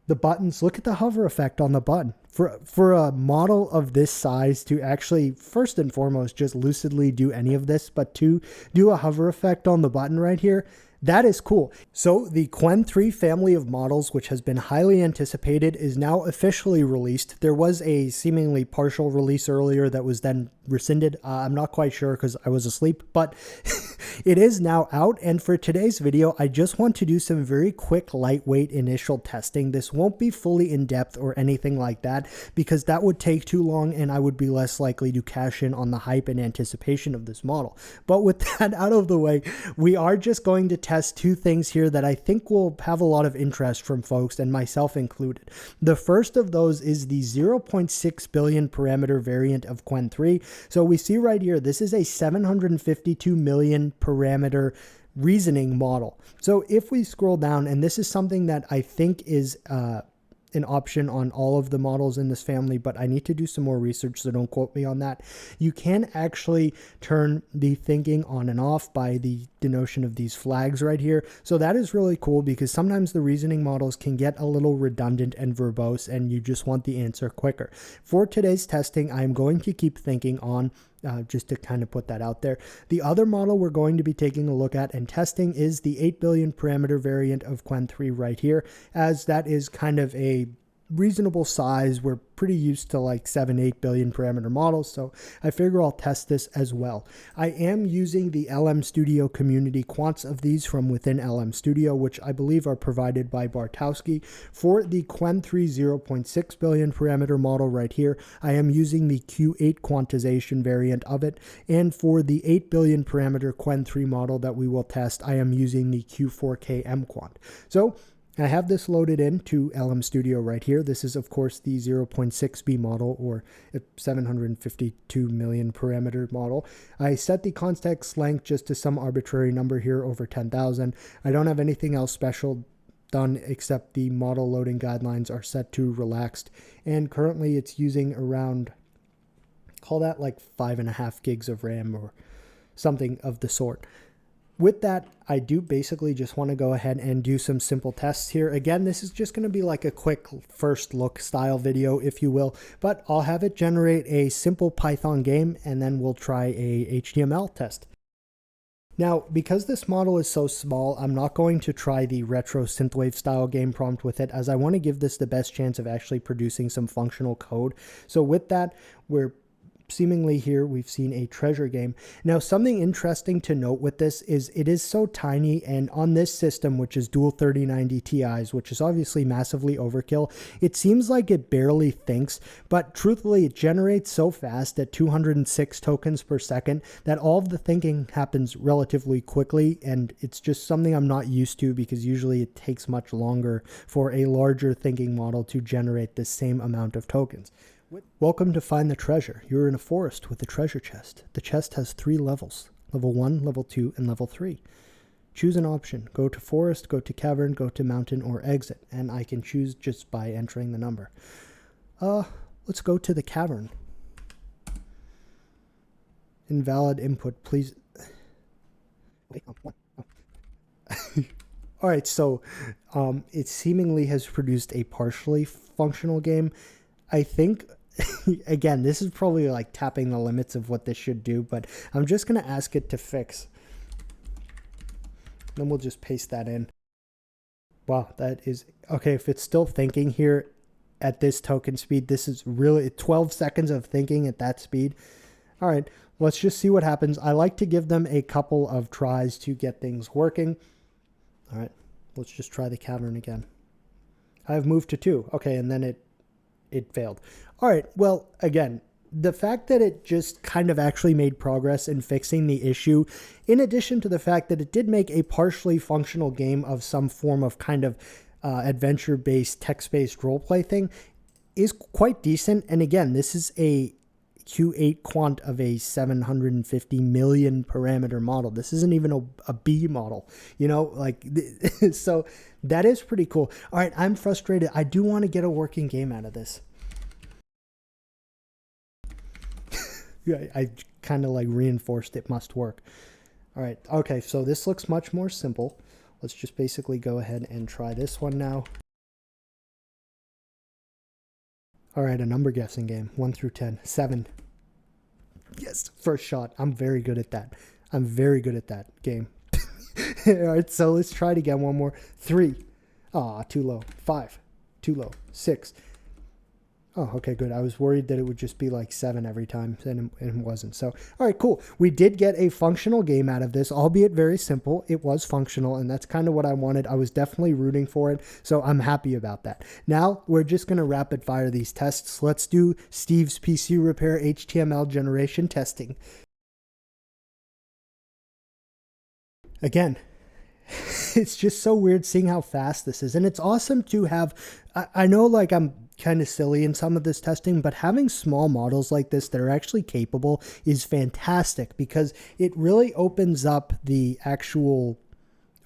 The buttons, look at the hover effect on the button. For a model of this size to actually, first and foremost, just lucidly do any of this, but to do a hover effect on the button right here, that is cool. So the Qwen 3 family of models, which has been highly anticipated, is now officially released. There was a seemingly partial release earlier that was then rescinded. I'm not quite sure because I was asleep, but it is now out. And for today's video, I just want to do some very quick, lightweight initial testing. This won't be fully in depth or anything like that because that would take too long and I would be less likely to cash in on the hype and anticipation of this model. But with that out of the way, we are just going to test two things here that I think will have a lot of interest from folks, and myself included. The first of those is the 0.6 billion parameter variant of Qwen 3. So we see right here, this is a 752 million parameter reasoning model. So if we scroll down, and this is something that I think is an option on all of the models in this family, but I need to do some more research, so don't quote me on that. You can actually turn the thinking on and off by the denotion of these flags right here. So that is really cool because sometimes the reasoning models can get a little redundant and verbose and you just want the answer quicker. For today's testing, I'm going to keep thinking on just to kind of put that out there. The other model we're going to be taking a look at and testing is the 8 billion parameter variant of Qwen 3 right here, as that is kind of a reasonable size. We're pretty used to like 7-8 billion parameter models, so I figure I'll test this as well. I am using the LM Studio community quants of these from within LM Studio, which I believe are provided by Bartowski. For the Qwen 3 0.6 billion parameter model right here, I am using the Q8 quantization variant of it, and for the 8 billion parameter Qwen 3 model that we will test, I am using the Q4K mquant. So I have this loaded into LM Studio right here. This is, of course, the 0.6B model, or 752 million parameter model. I set the context length just to some arbitrary number here, over 10,000. I don't have anything else special done except the model loading guidelines are set to relaxed. And currently it's using around, call that like 5.5 gigs of RAM or something of the sort. With that, I do basically just want to go ahead and do some simple tests here. Again, this is just going to be like a quick first look style video, if you will, but I'll have it generate a simple Python game and then we'll try a HTML test. Now, because this model is so small, I'm not going to try the retro synthwave style game prompt with it, as I want to give this the best chance of actually producing some functional code. So with that, we're seemingly here we've seen a treasure game. Now, something interesting to note with this is it is so tiny, and on this system, which is dual 3090 Ti's, which is obviously massively overkill, it seems like it barely thinks, but truthfully it generates so fast at 206 tokens per second that all of the thinking happens relatively quickly, and it's just something I'm not used to because usually it takes much longer for a larger thinking model to generate the same amount of tokens. Welcome to Find the Treasure. You're in a forest with a treasure chest. The chest has 3 levels, level 1, level 2, and level 3. Choose an option. Go to forest, go to cavern, go to mountain, or exit. And I can choose just by entering the number. Let's go to the cavern. Invalid input, please. Wait, what? Oh. All right, so it seemingly has produced a partially functional game. I think, again, this is probably like tapping the limits of what this should do, but I'm just going to ask it to fix. Then we'll just paste that in. Wow, that is, okay, if it's still thinking here at this token speed, this is really 12 seconds of thinking at that speed. All right, let's just see what happens. I like to give them a couple of tries to get things working. All right, let's just try the cavern again. I've moved to 2. Okay, and then it failed. All right, well, again, the fact that it just kind of actually made progress in fixing the issue, in addition to the fact that it did make a partially functional game of some form of kind of adventure-based, text-based roleplay thing, is quite decent. And again, this is a Q8 quant of a 750 million parameter model. This isn't even a B model, you know, like, so that is pretty cool. All right, I'm frustrated. I do want to get a working game out of this. Yeah, I kind of like reinforced it must work. All right, okay, so this looks much more simple. Let's just basically go ahead and try this one now. All right, a number guessing game. 1 through 10. 7. Yes, first shot. I'm very good at that. I'm very good at that game. All right, so let's try it again. One more. 3. Ah, too low. 5. Too low. 6. Oh, okay, good. I was worried that it would just be like 7 every time, and it wasn't. So, all right, cool. We did get a functional game out of this, albeit very simple. It was functional, and that's kind of what I wanted. I was definitely rooting for it, so I'm happy about that. Now, we're just going to rapid fire these tests. Let's do Steve's PC repair HTML generation testing. Again, it's just so weird seeing how fast this is, and it's awesome to have. I know, like, I'm kind of silly in some of this testing, but having small models like this that are actually capable is fantastic, because it really opens up the actual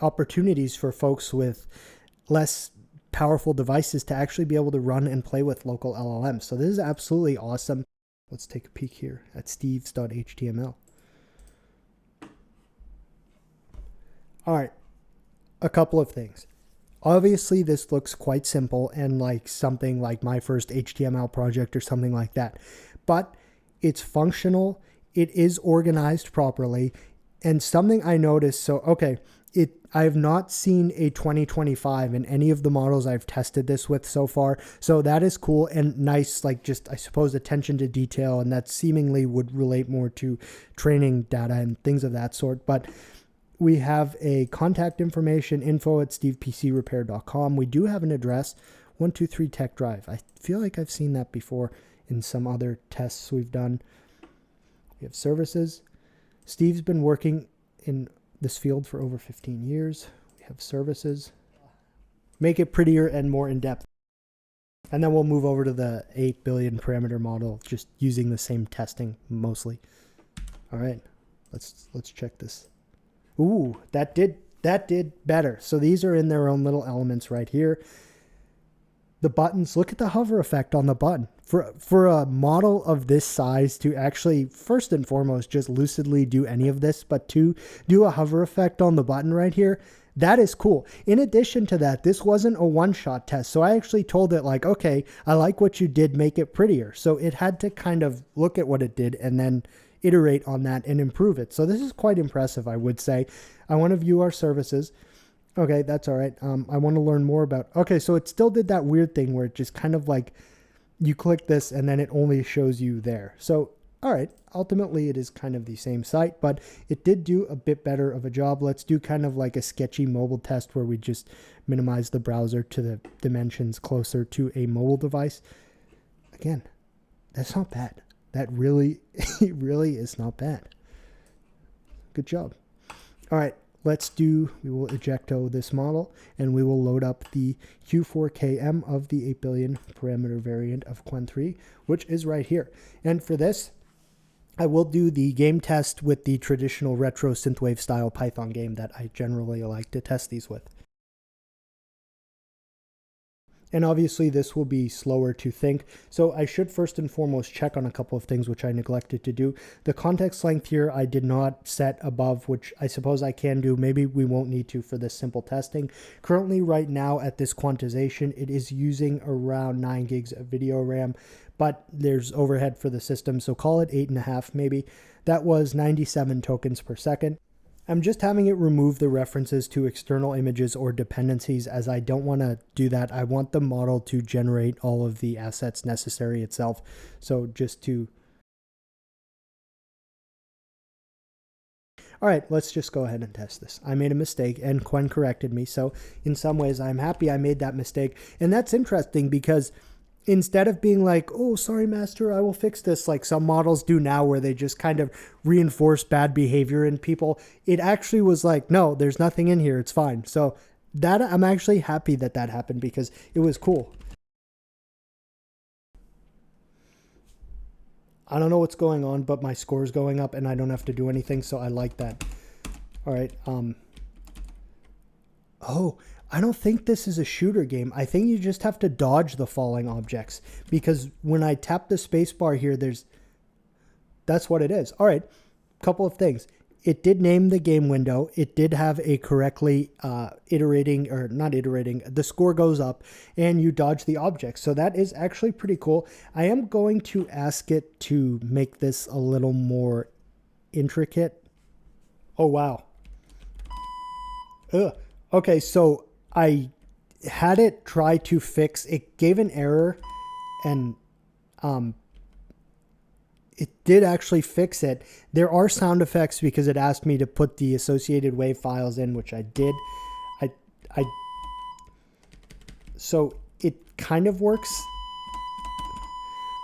opportunities for folks with less powerful devices to actually be able to run and play with local LLMs. So this is absolutely awesome. Let's take a peek here at steves.html. All right, a couple of things. Obviously, this looks quite simple and like something like my first HTML project or something like that. But it's functional, it is organized properly, and something I noticed, so okay, I have not seen a 2025 in any of the models I've tested this with so far. So that is cool and nice, like just, I suppose, attention to detail, and that seemingly would relate more to training data and things of that sort. But we have a contact information, info@stevepcrepair.com. We do have an address, 123 Tech Drive. I feel like I've seen that before in some other tests we've done. We have services. Steve's been working in this field for over 15 years. We have services. Make it prettier and more in-depth. And then we'll move over to the 8 billion parameter model, just using the same testing mostly. All right, let's check this. Ooh, that did better. So these are in their own little elements right here. The buttons, look at the hover effect on the button. For a model of this size to actually, first and foremost, just lucidly do any of this, but to do a hover effect on the button right here, that is cool. In addition to that, this wasn't a one-shot test. So I actually told it like, okay, I like what you did, make it prettier. So it had to kind of look at what it did and then iterate on that and improve it. So this is quite impressive, I would say. I want to view our services. Okay, that's all right. I want to learn more about, okay, so it still did that weird thing where it just kind of like, you click this and then it only shows you there. So, all right, ultimately it is kind of the same site, but it did do a bit better of a job. Let's do kind of like a sketchy mobile test where we just minimize the browser to the dimensions closer to a mobile device. Again, that's not bad. That really, it really is not bad. Good job. All right, we will ejecto this model and we will load up the Q4KM of the 8 billion parameter variant of Qwen 3, which is right here. And for this, I will do the game test with the traditional retro synthwave style Python game that I generally like to test these with. And obviously this will be slower to think. So I should first and foremost check on a couple of things which I neglected to do. The context length here I did not set above, which I suppose I can do. Maybe we won't need to for this simple testing. Currently right now at this quantization, it is using around 9 gigs of video RAM, but there's overhead for the system. So call it 8.5 maybe. That was 97 tokens per second. I'm just having it remove the references to external images or dependencies, as I don't want to do that. I want the model to generate all of the assets necessary itself. So just to... All right, let's just go ahead and test this. I made a mistake and Qwen corrected me. So in some ways I'm happy I made that mistake. And that's interesting because instead of being like, oh, sorry, master, I will fix this, like some models do now where they just kind of reinforce bad behavior in people, it actually was like, no, there's nothing in here. It's fine. So that I'm actually happy that that happened because it was cool. I don't know what's going on, but my score is going up and I don't have to do anything. So I like that. All right. Oh, I don't think this is a shooter game. I think you just have to dodge the falling objects, because when I tap the space bar here, that's what it is. All right, couple of things. it did name the game window. It did have a correctly iterating, or not iterating, the score goes up and you dodge the objects. So that is actually pretty cool. I am going to ask it to make this a little more intricate. Oh, wow. Ugh. Okay, so I had it try to fix, it gave an error, and it did actually fix it. There are sound effects because it asked me to put the associated wave files in, which I did. So it kind of works.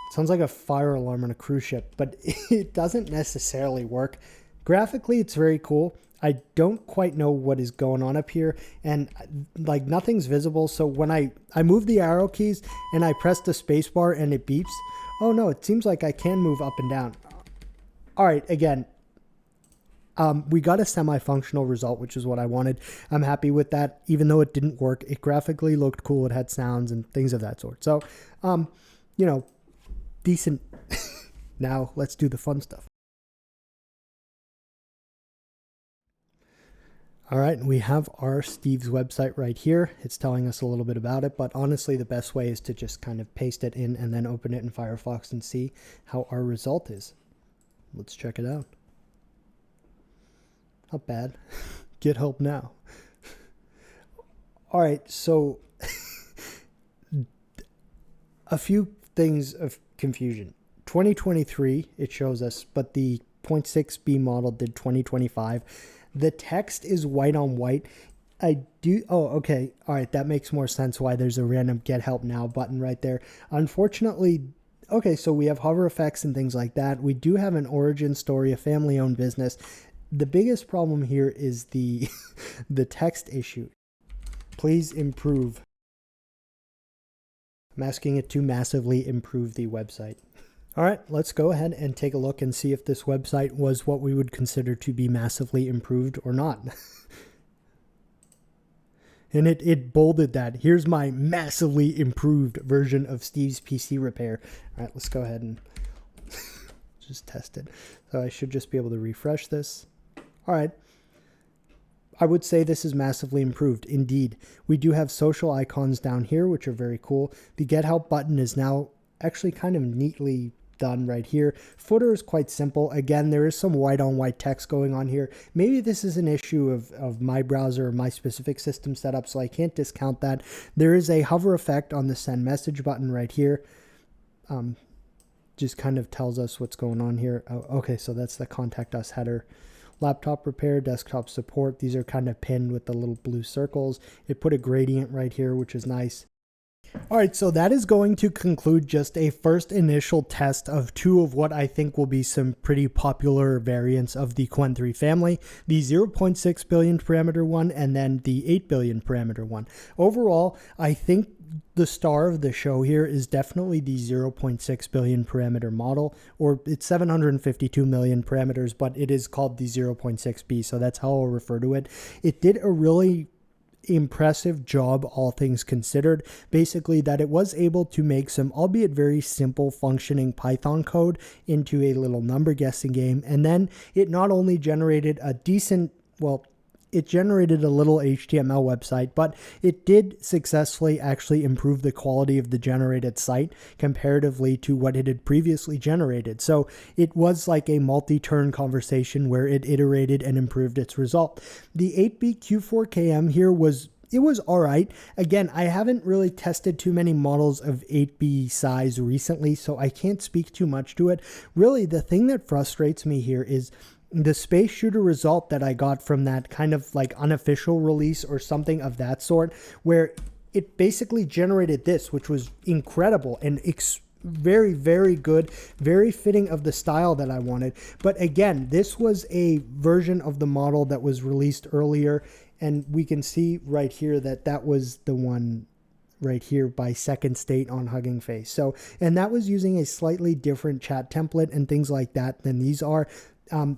It sounds like a fire alarm on a cruise ship, but it doesn't necessarily work. Graphically, it's very cool. I don't quite know what is going on up here, and like nothing's visible. So when I move the arrow keys and I press the space bar and it beeps, oh no, it seems like I can move up and down. All right, again, we got a semi-functional result, which is what I wanted. I'm happy with that. Even though it didn't work, it graphically looked cool. It had sounds and things of that sort. So, you know, decent. Now let's do the fun stuff. All right, we have our Steve's website right here. It's telling us a little bit about it, but honestly, the best way is to just kind of paste it in and then open it in Firefox and see how our result is. Let's check it out. Not bad. Get help now. All right, so a few things of confusion. 2023, it shows us, but the 0.6b model did 2025. The text is white on white. Okay. All right. That makes more sense why there's a random get help now button right there. Unfortunately, okay, so we have hover effects and things like that. We do have an origin story, a family owned business. The biggest problem here is the, the text issue. Please improve. I'm asking it to massively improve the website. All right, let's go ahead and take a look and see if this website was what we would consider to be massively improved or not. And it bolded that. Here's my massively improved version of Steve's PC repair. All right, let's go ahead and just test it. So I should just be able to refresh this. All right. I would say this is massively improved. Indeed, we do have social icons down here, which are very cool. The Get Help button is now actually kind of neatly done right here. Footer is quite simple. Again, there is some white on white text going on here. Maybe this is an issue of my browser or my specific system setup, so I can't discount that. There is a hover effect on the send message button right here. Just kind of tells us what's going on here. Oh, okay, so that's the contact us header. Laptop repair, desktop support. These are kind of pinned with the little blue circles. It put a gradient right here, which is nice. All right, so that is going to conclude just a first initial test of two of what I think will be some pretty popular variants of the Qwen 3 family, the 0.6 billion parameter one and then the 8 billion parameter one. Overall, I think the star of the show here is definitely the 0.6 billion parameter model, or it's 752 million parameters, but it is called the 0.6b, so that's how I'll refer to it. It did a really impressive job, all things considered. Basically, that it was able to make some, albeit very simple functioning Python code into a little number guessing game. And then it not only generated a decent, well, it generated a little HTML website, but it did successfully actually improve the quality of the generated site comparatively to what it had previously generated. So it was like a multi-turn conversation where it iterated and improved its result. The 8B Q4KM here was all right. Again, I haven't really tested too many models of 8B size recently, so I can't speak too much to it. Really, the thing that frustrates me here is the space shooter result that I got from that kind of like unofficial release or something of that sort, where it basically generated this, which was incredible and very, very good, very fitting of the style that I wanted. But again, this was a version of the model that was released earlier, and we can see right here that that was the one right here by Second State on Hugging Face. So, and that was using a slightly different chat template and things like that than these are.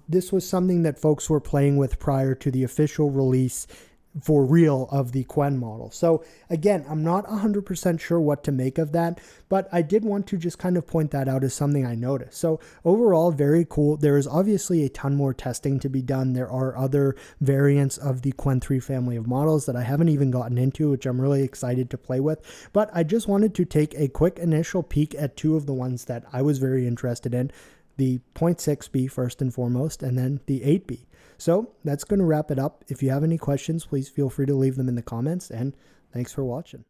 This was something that folks were playing with prior to the official release for real of the Qwen model. So again, I'm not 100% sure what to make of that, but I did want to just kind of point that out as something I noticed. So overall, very cool. There is obviously a ton more testing to be done. There are other variants of the Qwen 3 family of models that I haven't even gotten into, which I'm really excited to play with. But I just wanted to take a quick initial peek at two of the ones that I was very interested in, the 0.6B first and foremost, and then the 8B. So that's going to wrap it up. If you have any questions, please feel free to leave them in the comments, and thanks for watching.